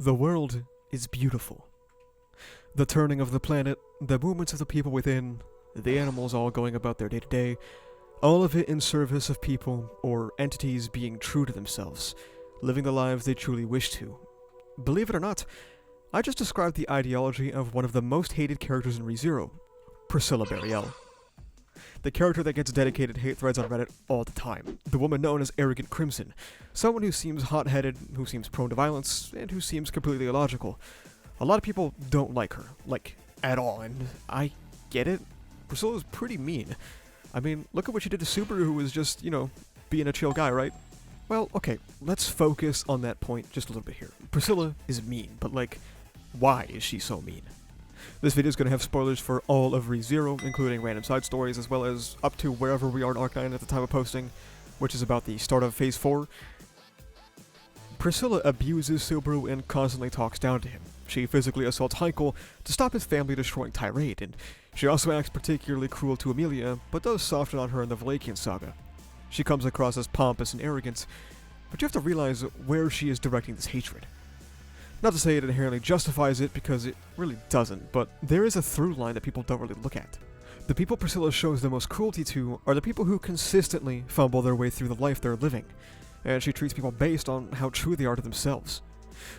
The world is beautiful. The turning of the planet, the movements of the people within, the animals all going about their day-to-day, all of it in service of people or entities being true to themselves, living the lives they truly wish to. Believe it or not, I just described the ideology of one of the most hated characters in ReZero, Priscilla Barielle. The character that gets dedicated hate threads on Reddit all the time. The woman known as Arrogant Crimson. Someone who seems hot-headed, who seems prone to violence, and who seems completely illogical. A lot of people don't like her, at all, and I get it. Priscilla's pretty mean. I mean, look at what she did to Subaru, who was just, being a chill guy, right? Well, okay, let's focus on that point just a little bit here. Priscilla is mean, but why is she so mean? This video is going to have spoilers for all of ReZero, including random side stories, as well as up to wherever we are in Arc 9 at the time of posting, which is about the start of Phase 4. Priscilla abuses Subaru and constantly talks down to him. She physically assaults Heinkel to stop his family-destroying tirade, and she also acts particularly cruel to Amelia, but does soften on her in the Valakian saga. She comes across as pompous and arrogant, but you have to realize where she is directing this hatred. Not to say it inherently justifies it, because it really doesn't, but there is a through line that people don't really look at. The people Priscilla shows the most cruelty to are the people who consistently fumble their way through the life they're living, and she treats people based on how true they are to themselves.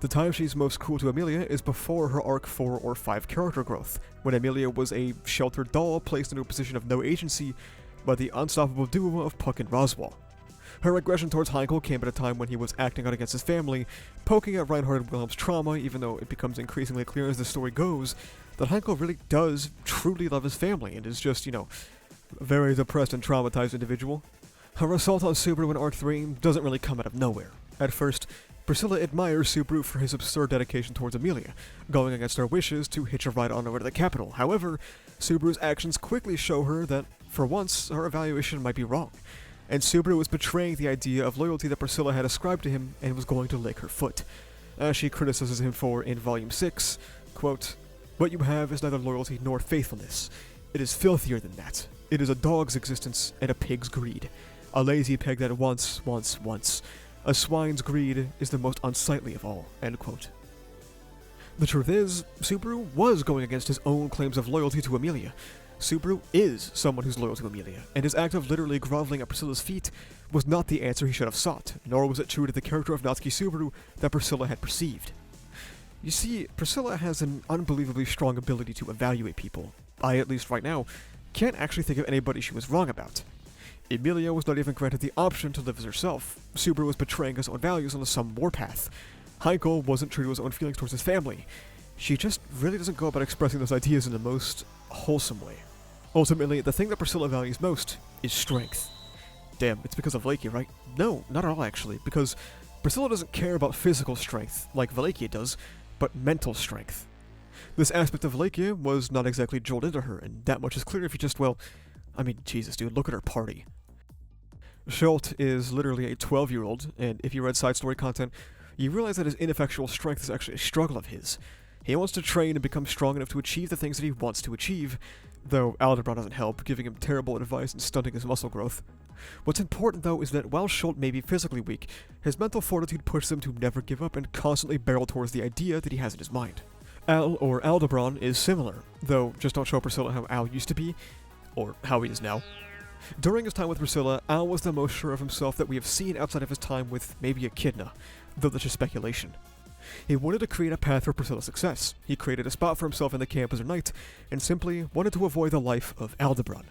The time she's most cruel to Amelia is before her Arc 4 or 5 character growth, when Amelia was a sheltered doll placed into a position of no agency by the unstoppable duo of Puck and Roswell. Her aggression towards Heinkel came at a time when he was acting out against his family, poking at Reinhard and Wilhelm's trauma, even though it becomes increasingly clear as the story goes that Heinkel really does truly love his family and is just, a very depressed and traumatized individual. Her assault on Subaru in Arc 3 doesn't really come out of nowhere. At first, Priscilla admires Subaru for his absurd dedication towards Amelia, going against her wishes to hitch a ride on over to the capital. However, Subaru's actions quickly show her that, for once, her evaluation might be wrong, and Subaru was betraying the idea of loyalty that Priscilla had ascribed to him and was going to lick her foot. As she criticizes him for in Volume 6, quote, "What you have is neither loyalty nor faithfulness. It is filthier than that. It is a dog's existence and a pig's greed. A lazy pig that wants. A swine's greed is the most unsightly of all," end quote. The truth is, Subaru was going against his own claims of loyalty to Amelia. Subaru is someone who's loyal to Amelia, and his act of literally groveling at Priscilla's feet was not the answer he should have sought, nor was it true to the character of Natsuki Subaru that Priscilla had perceived. You see, Priscilla has an unbelievably strong ability to evaluate people. I, at least right now, can't actually think of anybody she was wrong about. Amelia was not even granted the option to live as herself. Subaru was betraying his own values on some warpath. Heinkel wasn't true to his own feelings towards his family. She just really doesn't go about expressing those ideas in the most wholesome way. Ultimately, the thing that Priscilla values most is strength. Damn, it's because of Valakia, right? No, not at all actually, because Priscilla doesn't care about physical strength, like Valakia does, but mental strength. This aspect of Valakia was not exactly drilled into her, and that much is clear if you just, Jesus dude, look at her party. Schult is literally a 12-year-old, and if you read side story content, you realize that his ineffectual strength is actually a struggle of his. He wants to train and become strong enough to achieve the things that he wants to achieve, though Aldebaran doesn't help, giving him terrible advice and stunting his muscle growth. What's important though is that while Schult may be physically weak, his mental fortitude pushes him to never give up and constantly barrel towards the idea that he has in his mind. Al, or Aldebaran, is similar, though just don't show Priscilla how Al used to be, or how he is now. During his time with Priscilla, Al was the most sure of himself that we have seen outside of his time with maybe Echidna, though that's just speculation. He wanted to create a path for Priscilla's success. He created a spot for himself in the camp as a knight, and simply wanted to avoid the life of Aldebaran,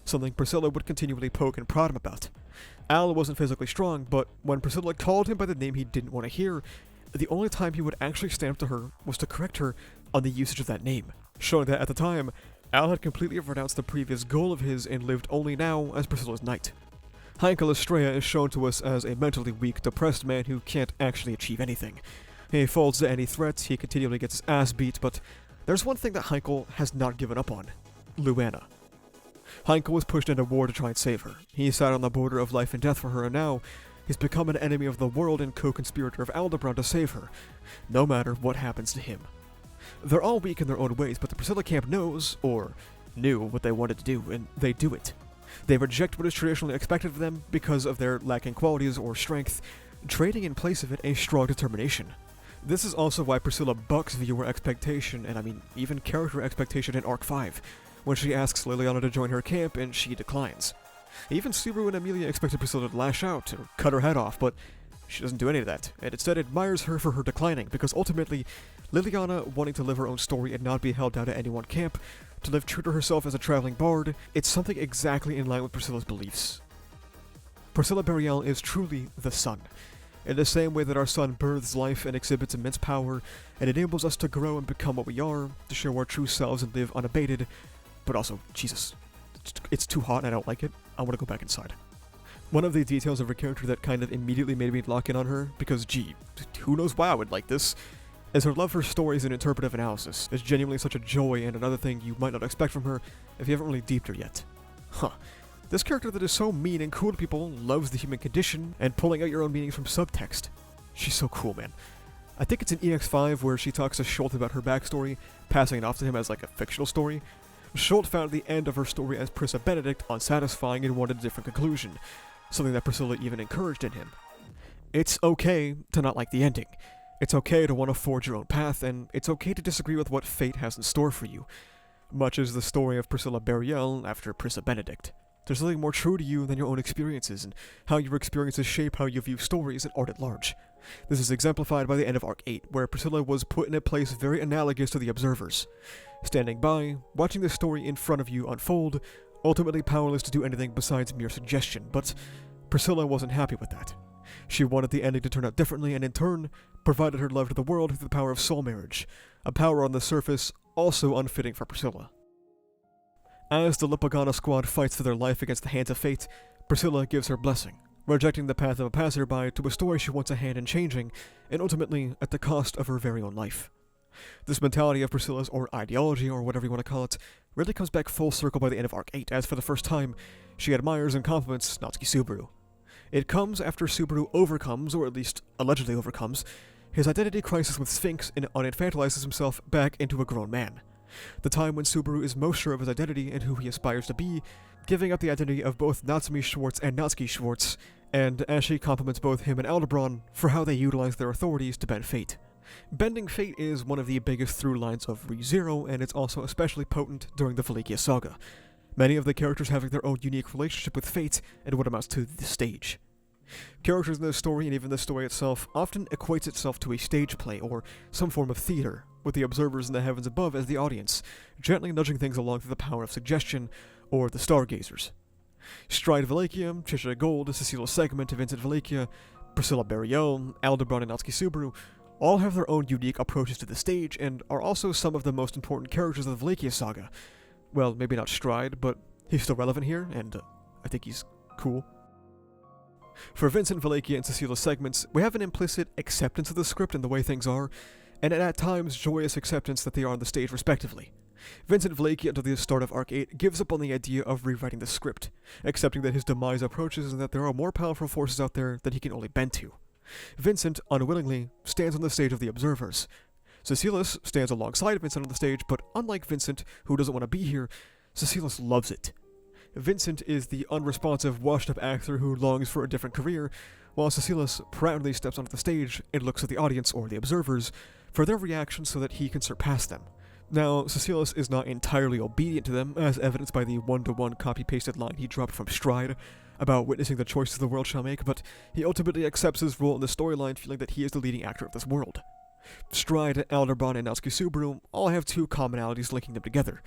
something Priscilla would continually poke and prod him about. Al wasn't physically strong, but when Priscilla called him by the name he didn't want to hear, the only time he would actually stand up to her was to correct her on the usage of that name, showing that at the time, Al had completely renounced the previous goal of his and lived only now as Priscilla's knight. Heinkel Estrella is shown to us as a mentally weak, depressed man who can't actually achieve anything. He folds to any threat, he continually gets his ass beat, but there's one thing that Heinkel has not given up on: Luana. Heinkel was pushed into war to try and save her. He sat on the border of life and death for her, and now he's become an enemy of the world and co-conspirator of Aldebaran to save her, no matter what happens to him. They're all weak in their own ways, but the Priscilla camp knows, or knew, what they wanted to do, and they do it. They reject what is traditionally expected of them because of their lacking qualities or strength, trading in place of it a strong determination. This is also why Priscilla bucks viewer expectation, and I mean even character expectation in Arc 5, when she asks Liliana to join her camp and she declines. Even Subaru and Emilia expected Priscilla to lash out or cut her head off, but she doesn't do any of that, and instead admires her for her declining, because ultimately, Liliana wanting to live her own story and not be held down to any one camp, to live true to herself as a traveling bard, it's something exactly in line with Priscilla's beliefs. Priscilla Barielle is truly the sun. In the same way that our sun births life and exhibits immense power, and enables us to grow and become what we are, to show our true selves and live unabated, but also, Jesus, it's too hot and I don't like it, I want to go back inside. One of the details of her character that kind of immediately made me lock in on her, because gee, who knows why I would like this, is her love for stories and interpretive analysis. It's genuinely such a joy and another thing you might not expect from her if you haven't really deeped her yet. Huh. This character that is so mean and cool to people loves the human condition and pulling out your own meanings from subtext. She's so cool, man. I think it's in EX5 where she talks to Schultz about her backstory, passing it off to him as like a fictional story. Schultz found the end of her story as Priscilla Benedict unsatisfying and wanted a different conclusion, something that Priscilla even encouraged in him. It's okay to not like the ending. It's okay to want to forge your own path, and it's okay to disagree with what fate has in store for you. Much as the story of Priscilla Barielle after Priscilla Benedict. There's nothing more true to you than your own experiences, and how your experiences shape how you view stories and art at large. This is exemplified by the end of Arc 8, where Priscilla was put in a place very analogous to the observers. Standing by, watching the story in front of you unfold, ultimately powerless to do anything besides mere suggestion, but Priscilla wasn't happy with that. She wanted the ending to turn out differently, and in turn, provided her love to the world through the power of soul marriage, a power on the surface also unfitting for Priscilla. As the Lipagana squad fights for their life against the hands of fate, Priscilla gives her blessing, rejecting the path of a passerby to a story she wants a hand in changing, and ultimately at the cost of her very own life. This mentality of Priscilla's, or ideology, or whatever you want to call it, really comes back full circle by the end of Arc 8, as for the first time, she admires and compliments Natsuki Subaru. It comes after Subaru overcomes, or at least allegedly overcomes, his identity crisis with Sphinx and uninfantilizes himself back into a grown man. The time when Subaru is most sure of his identity and who he aspires to be, giving up the identity of both Natsumi Schwartz and Natsuki Schwartz, and as she compliments both him and Aldebaran for how they utilize their authorities to bend fate. Bending fate is one of the biggest through lines of ReZero, and it's also especially potent during the Valikia saga. Many of the characters having their own unique relationship with fate and what amounts to the stage. Characters in this story, and even the story itself, often equates itself to a stage play or some form of theater, with the observers in the heavens above as the audience, gently nudging things along through the power of suggestion, or the stargazers. Stride Valikia, Chisha Gold, Cecilia Segment, Vincent Valikia, Priscilla Barielle, Aldebaran, and Natsuki Subaru all have their own unique approaches to the stage, and are also some of the most important characters of the Valikia saga. Well, maybe not Stride, but he's still relevant here, and I think he's cool. For Vincent Valikia and Cecilia Segments, we have an implicit acceptance of the script and the way things are, and at times joyous acceptance that they are on the stage respectively. Vincent Valikia, until the start of Arc 8, gives up on the idea of rewriting the script, accepting that his demise approaches and that there are more powerful forces out there that he can only bend to. Vincent, unwillingly, stands on the stage of the observers. Cecilius stands alongside Vincent on the stage, but unlike Vincent, who doesn't want to be here, Cecilius loves it. Vincent is the unresponsive, washed-up actor who longs for a different career, while Cecilius proudly steps onto the stage and looks at the audience, or the observers, for their reactions so that he can surpass them. Now, Cecilius is not entirely obedient to them, as evidenced by the one-to-one copy-pasted line he dropped from Stride about witnessing the choices the world shall make, but he ultimately accepts his role in the storyline, feeling that he is the leading actor of this world. Stride, Aldebaran, and Natsuki Subaru all have two commonalities linking them together.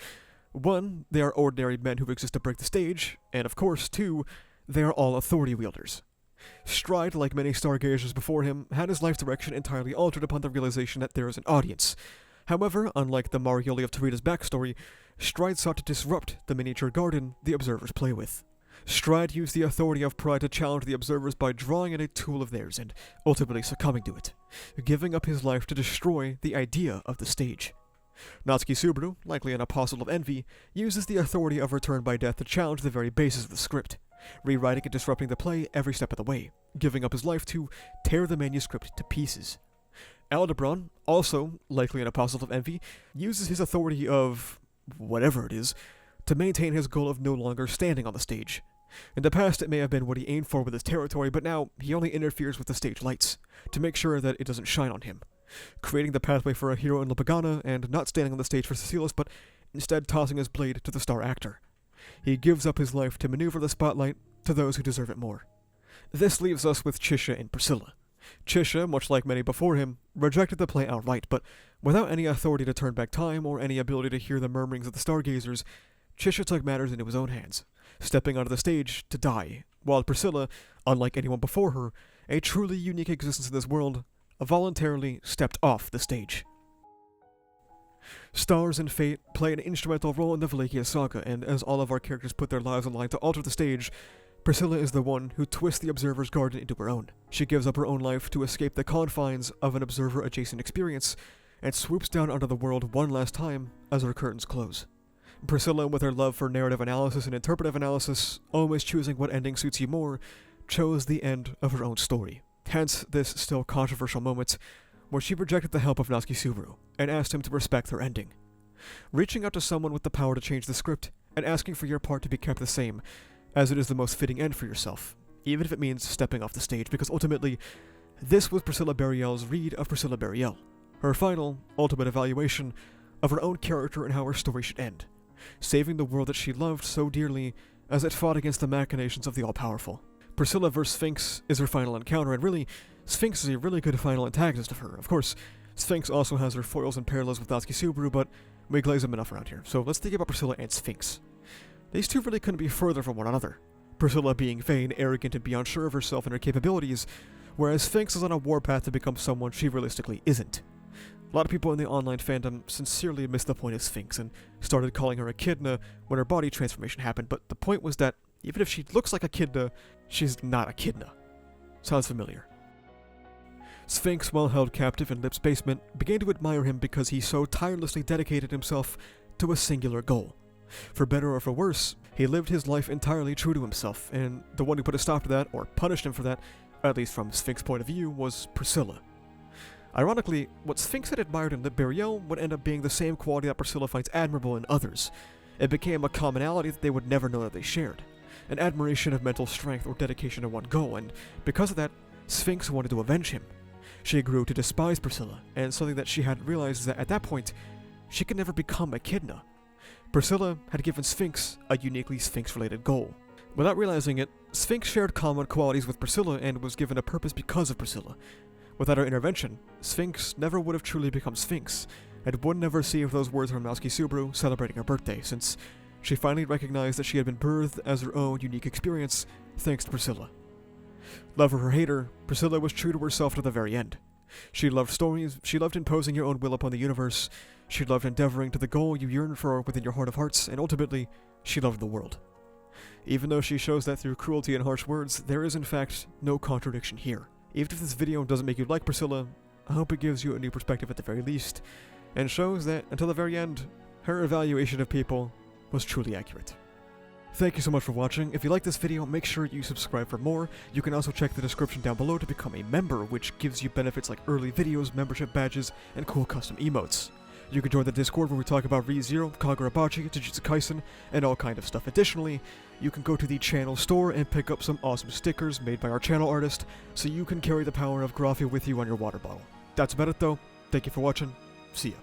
One, they are ordinary men who exist to break the stage, and of course, two, they are all authority wielders. Stride, like many stargazers before him, had his life direction entirely altered upon the realization that there is an audience. However, unlike the Marioli of Tarita's backstory, Stride sought to disrupt the miniature garden the observers play with. Stride used the authority of pride to challenge the observers by drawing in a tool of theirs and ultimately succumbing to it, giving up his life to destroy the idea of the stage. Natsuki Subaru, likely an apostle of envy, uses the authority of return by death to challenge the very basis of the script, rewriting and disrupting the play every step of the way, giving up his life to tear the manuscript to pieces. Aldebaran, also likely an apostle of envy, uses his authority of whatever it is to maintain his goal of no longer standing on the stage. In the past, it may have been what he aimed for with his territory, but now he only interferes with the stage lights, to make sure that it doesn't shine on him, creating the pathway for a hero in Lopagana and not standing on the stage for Cecilis, but instead tossing his blade to the star actor. He gives up his life to maneuver the spotlight to those who deserve it more. This leaves us with Chisha and Priscilla. Chisha, much like many before him, rejected the play outright, but without any authority to turn back time or any ability to hear the murmurings of the stargazers, Chisha took matters into his own hands, stepping onto the stage to die, while Priscilla, unlike anyone before her, a truly unique existence in this world, voluntarily stepped off the stage. Stars and fate play an instrumental role in the Valakia saga, and as all of our characters put their lives on the line to alter the stage, Priscilla is the one who twists the observer's garden into her own. She gives up her own life to escape the confines of an observer-adjacent experience, and swoops down onto the world one last time as her curtains close. Priscilla, with her love for narrative analysis and interpretive analysis, always choosing what ending suits you more, chose the end of her own story. Hence this still controversial moment where she rejected the help of Natsuki Subaru and asked him to respect her ending. Reaching out to someone with the power to change the script and asking for your part to be kept the same, as it is the most fitting end for yourself, even if it means stepping off the stage, because ultimately, this was Priscilla Barielle's read of Priscilla Barielle, her final, ultimate evaluation of her own character and how her story should end, saving the world that she loved so dearly as it fought against the machinations of the all-powerful. Priscilla vs. Sphinx is her final encounter, and really, Sphinx is a really good final antagonist of her. Of course, Sphinx also has her foils and parallels with Natsuki Subaru, but we glaze them enough around here, so let's think about Priscilla and Sphinx. These two really couldn't be further from one another. Priscilla being vain, arrogant, and beyond sure of herself and her capabilities, whereas Sphinx is on a warpath to become someone she realistically isn't. A lot of people in the online fandom sincerely missed the point of Sphinx and started calling her Echidna when her body transformation happened, but the point was that even if she looks like Echidna, she's not Echidna. Sounds familiar. Sphinx, while held captive in Lip's basement, began to admire him because he so tirelessly dedicated himself to a singular goal. For better or for worse, he lived his life entirely true to himself, and the one who put a stop to that, or punished him for that, at least from Sphinx's point of view, was Priscilla. Ironically, what Sphinx had admired in Lip Barielle would end up being the same quality that Priscilla finds admirable in others. It became a commonality that they would never know that they shared, an admiration of mental strength or dedication to one goal, and because of that, Sphinx wanted to avenge him. She grew to despise Priscilla, and something that she hadn't realized is that at that point, she could never become Echidna. Priscilla had given Sphinx a uniquely Sphinx-related goal. Without realizing it, Sphinx shared common qualities with Priscilla and was given a purpose because of Priscilla. Without her intervention, Sphinx never would have truly become Sphinx, and would never see those words from Natsuki Subaru celebrating her birthday, since she finally recognized that she had been birthed as her own unique experience thanks to Priscilla. Lover or hater, Priscilla was true to herself to the very end. She loved stories, she loved imposing your own will upon the universe, she loved endeavoring to the goal you yearn for within your heart of hearts, and ultimately, she loved the world. Even though she shows that through cruelty and harsh words, there is in fact no contradiction here. Even if this video doesn't make you like Priscilla, I hope it gives you a new perspective at the very least, and shows that, until the very end, her evaluation of people was truly accurate. Thank you so much for watching. If you like this video, make sure you subscribe for more. You can also check the description down below to become a member, which gives you benefits like early videos, membership badges, and cool custom emotes. You can join the Discord where we talk about ReZero, Kagurabachi, Jujutsu Kaisen, and all kind of stuff. Additionally, you can go to the channel store and pick up some awesome stickers made by our channel artist, so you can carry the power of Graphia with you on your water bottle. That's about it though. Thank you for watching. See ya.